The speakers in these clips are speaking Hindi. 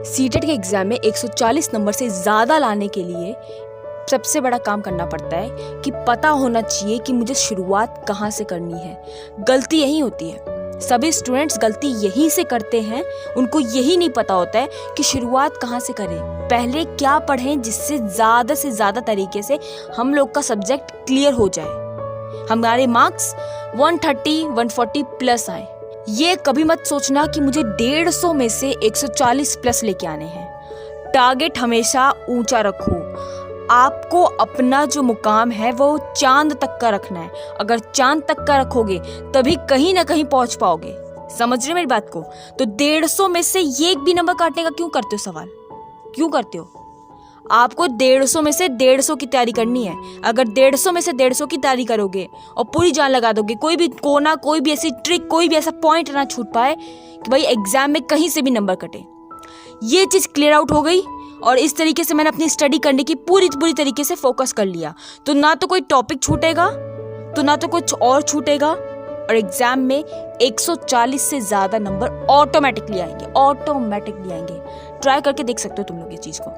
सीटेट के एग्ज़ाम में 140 नंबर से ज़्यादा लाने के लिए सबसे बड़ा काम करना पड़ता है कि पता होना चाहिए कि मुझे शुरुआत कहाँ से करनी है। गलती यही होती है, सभी स्टूडेंट्स गलती यहीं से करते हैं। उनको यही नहीं पता होता है कि शुरुआत कहाँ से करें, पहले क्या पढ़ें जिससे ज़्यादा तरीके से हम लोग का सब्जेक्ट क्लियर हो जाए, हमारे मार्क्स 130-140 प्लस आए। ये कभी मत सोचना कि मुझे 150 में से 140 प्लस लेके आने हैं। टारगेट हमेशा ऊंचा रखो। आपको अपना जो मुकाम है वो चांद तक का रखना है। अगर चांद तक का रखोगे तभी कहीं ना कहीं पहुंच पाओगे। समझ रहे मेरी बात को? तो 150 में से एक भी नंबर काटने का क्यों करते हो सवाल? क्यों करते हो? आपको 150 में से 150 की तैयारी करनी है। अगर 150 में से 150 की तैयारी करोगे और पूरी जान लगा दोगे, कोई भी कोना, कोई भी ऐसी ट्रिक, कोई भी ऐसा पॉइंट ना छूट पाए कि भाई एग्जाम में कहीं से भी नंबर कटे। ये चीज क्लियर आउट हो गई और इस तरीके से मैंने अपनी स्टडी करने की पूरी तरीके से फोकस कर लिया। तो ना तो कोई टॉपिक छूटेगा, तो ना तो कुछ और छूटेगा, और एग्जाम में 140 से ज्यादा नंबर ऑटोमेटिकली आएंगे। ट्राई करके देख सकते हो तुम लोग ये चीज को।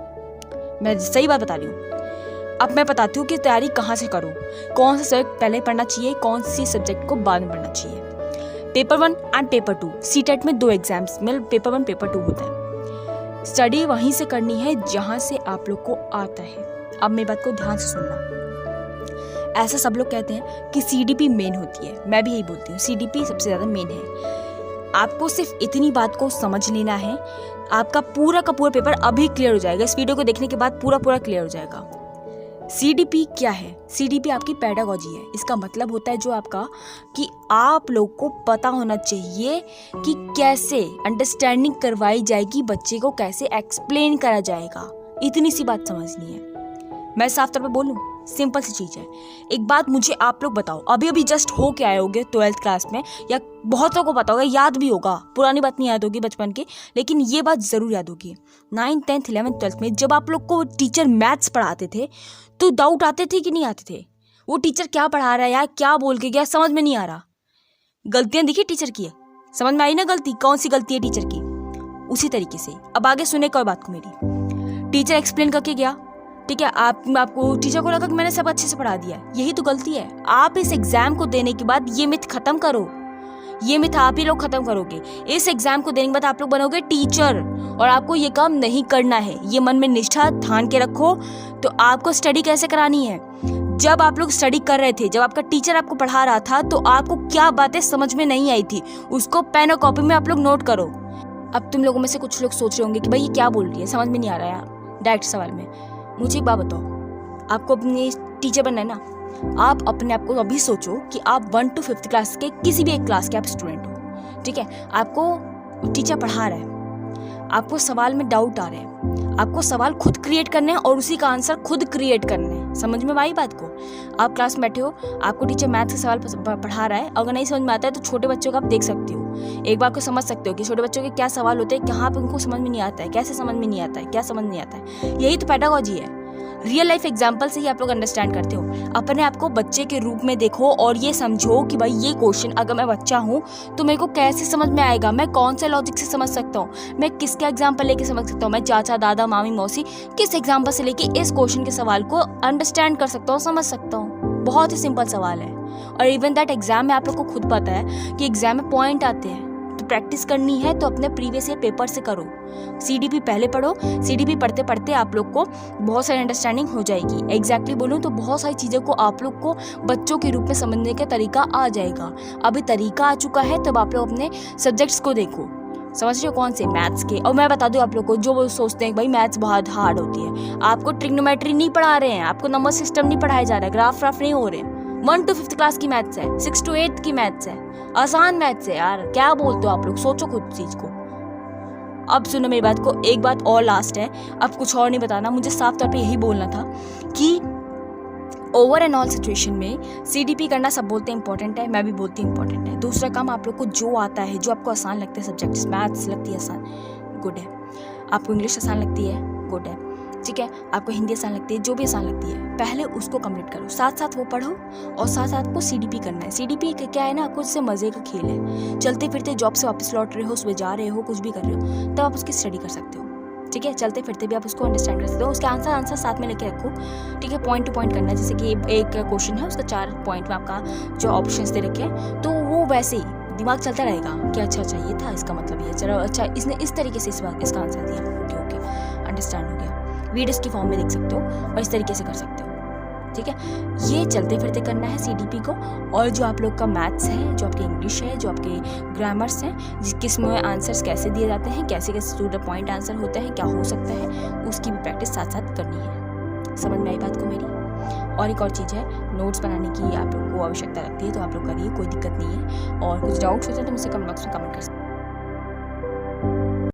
मैं सही बात बता रही हूँ। अब मैं बताती हूँ कि तैयारी कहाँ से करो, कौन सा सब्जेक्ट पहले पढ़ना चाहिए, कौन सी सब्जेक्ट को बाद में पढ़ना चाहिए। पेपर 1 एंड पेपर 2, सीटेट में 2 एग्जाम्स में पेपर 1 पेपर 2 होता है। स्टडी वहीं से करनी है जहाँ से आप लोग को आता है। अब मेरी बात को ध्यान से सुनना। ऐसा सब लोग कहते हैं कि सीडीपी मेन होती है, मैं भी यही बोलती हूँ, सीडीपी सबसे ज़्यादा मेन है। आपको सिर्फ इतनी बात को समझ लेना है, आपका पूरा का पूरा पेपर अभी क्लियर हो जाएगा। इस वीडियो को देखने के बाद पूरा क्लियर हो जाएगा। सीडीपी क्या है? सीडीपी आपकी पेडागॉजी है। इसका मतलब होता है जो आपका कि आप लोग को पता होना चाहिए कि कैसे अंडरस्टैंडिंग करवाई जाएगी, बच्चे को कैसे एक्सप्लेन करा जाएगा। इतनी सी बात समझनी है। मैं साफ तौर पे बोलूं, सिंपल सी चीज है। एक बात मुझे आप लोग बताओ, अभी जस्ट हो के आए होगे 12th क्लास में, या बहुतों को पता होगा, याद भी होगा, पुरानी बात नहीं याद होगी बचपन की, लेकिन ये बात जरूर याद होगी। 9th 10th 11th 12th में जब आप लोग को टीचर मैथ्स पढ़ाते थे तो डाउट आते थे कि नहीं आते थे? वो टीचर क्या पढ़ा रहा है यार, क्या बोल के गया, समझ में नहीं आ रहा। गलतियां देखिए टीचर की है, समझ में आई ना गलती कौन सी गलती है टीचर की? उसी तरीके से अब आगे सुने कोई बात को मेरी। टीचर एक्सप्लेन करके गया, ठीक है, आपको टीचर को लगा कि मैंने सब अच्छे से पढ़ा दिया। यही तो गलती है। आप इस एग्जाम को देने के बाद ये मिथ खत्म करो। ये मिथ आप ही लोग खत्म करोगे। इस एग्जाम को देने के बाद आप लोग बनोगे टीचर, और आपको ये काम नहीं करना है। ये मन में निष्ठा ठान के रखो। तो आपको स्टडी कैसे करानी है? जब आप लोग स्टडी कर रहे थे, जब आपका टीचर आपको पढ़ा रहा था, तो आपको क्या बातें समझ में नहीं आई थी, उसको पेन और कॉपी में आप लोग नोट करो। अब तुम लोगों में से कुछ लोग सोच रहे होंगे कि भाई ये क्या बोल रही है, समझ में नहीं आ रहा यार। डायरेक्ट सवाल में मुझे एक बात बताओ, आपको अपने टीचर बनना है ना, आप अपने आप को अभी सोचो कि आप 1 to 5th क्लास के किसी भी एक क्लास के आप स्टूडेंट हो, ठीक है। आपको टीचर पढ़ा रहा है, आपको सवाल में डाउट आ रहे हैं, आपको सवाल खुद क्रिएट करने हैं और उसी का आंसर खुद क्रिएट करने हैं। समझ में आई बात को? आप क्लास में बैठे हो, आपको टीचर मैथ के सवाल पढ़ा रहा है, अगर नहीं समझ में आता है तो छोटे बच्चों का आप देख सकते हो, एक बार को समझ सकते हो कि छोटे बच्चों के क्या सवाल होते हैं, कहाँ पे उनको समझ में नहीं आता है, कैसे समझ में नहीं आता है, क्या समझ नहीं आता है। यही तो पेडागॉजी है। रियल लाइफ एग्जाम्पल से ही आप लोग अंडरस्टैंड करते हो। अपने आप को बच्चे के रूप में देखो और ये समझो कि भाई ये क्वेश्चन अगर मैं बच्चा हूँ तो मेरे को कैसे समझ में आएगा, मैं कौन से लॉजिक से समझ सकता हूँ, मैं किसके एग्जाम्पल लेके समझ सकता हूँ, मैं चाचा दादा मामी मौसी किस एग्जाम्पल से लेके इस क्वेश्चन के सवाल को अंडरस्टैंड कर सकता हूँ, समझ सकता हूँ। बहुत ही सिंपल सवाल है। और इवन दैट एग्जाम में आप लोग को खुद पता है कि एग्जाम में पॉइंट आते हैं, तो प्रैक्टिस करनी है तो अपने प्रीवियस ईयर पेपर से करो। सीडीपी पहले पढ़ो। सीडीपी पढ़ते पढ़ते आप लोग को बहुत सारी अंडरस्टैंडिंग हो जाएगी। एग्जैक्टली बोलूँ तो बहुत सारी चीज़ों को आप लोग को बच्चों के रूप में समझने का तरीका आ जाएगा। अभी तरीका आ चुका है, तब आप लोग अपने सब्जेक्ट्स को देखो। समझ रहे हो कौन से? मैथ्स के। और मैं बता दूं आप लोग को, जो वो सोचते हैं भाई मैथ्स बहुत हार्ड होती है, आपको ट्रिग्नोमेट्री नहीं पढ़ा रहे हैं, आपको नंबर सिस्टम नहीं पढ़ाया जा रहा है, ग्राफ नहीं हो रहे हैं। 1 to 5th क्लास की मैथ्स है, 6 to 8 की मैथ्स है, आसान मैथ्स है यार। क्या बोलते हो आप लोग? सोचो खुद चीज को। अब सुनो मेरी बात को, एक बात और लास्ट है, अब कुछ और नहीं बताना, मुझे साफ तौर पे यही बोलना था कि ओवर एंड ऑल सिचुएशन में सीडीपी करना सब बोलते हैं इंपॉर्टेंट है, मैं भी बोलती हूँ इंपॉर्टेंट है। दूसरा काम आप लोग को जो आता है, जो आपको आसान लगता है सब्जेक्ट्स, मैथ्स लगती है आसान, गुड है। आपको इंग्लिश आसान लगती है, गुड है, ठीक है। आपको हिंदी आसान लगती है, जो भी आसान लगती है पहले उसको कंप्लीट करो, साथ साथ वो पढ़ो और साथ साथ आपको सीडीपी करना है। सीडीपी क्या है ना, आपको इससे मजे का खेल है। चलते फिरते जॉब से वापस लौट रहे हो, सुबह जा रहे हो, कुछ भी कर रहे हो, तब आप उसकी स्टडी कर सकते हो। ठीक है, चलते फिरते भी आप उसको अंडरस्टैंड कर सकते हो। उसके आंसर साथ में लेके रखो, ठीक है, पॉइंट टू पॉइंट करना है। जैसे कि एक क्वेश्चन है, उसका 4 पॉइंट में आपका जो ऑप्शंस दे रखे हैं, तो वो वैसे ही दिमाग चलता रहेगा कि अच्छा ये था, इसका मतलब ये, चलो अच्छा इसने इस तरीके से इसका आंसर दिया, ओके अंडरस्टैंड हो गया। वीडियोस की फॉर्म में देख सकते हो और इस तरीके से कर सकते हो, ठीक है। ये चलते फिरते करना है CDP को। और जो आप लोग का मैथ्स है, जो आपके इंग्लिश है, जो आपके ग्रामर्स हैं, किसमें आंसर्स कैसे दिए जाते हैं, कैसे कैसे टू द पॉइंट आंसर होता है, क्या हो सकता है, उसकी भी प्रैक्टिस साथ साथ करनी है। समझ में आई बात को मेरी? और एक और चीज़ है, नोट्स बनाने की आप लोग को आवश्यकता लगती है तो आप लोग करिए, कोई दिक्कत नहीं है। और कुछ डाउट्स होते हैं तो मुझसे कमेंट बॉक्स में कमेंट कर सकते हैं।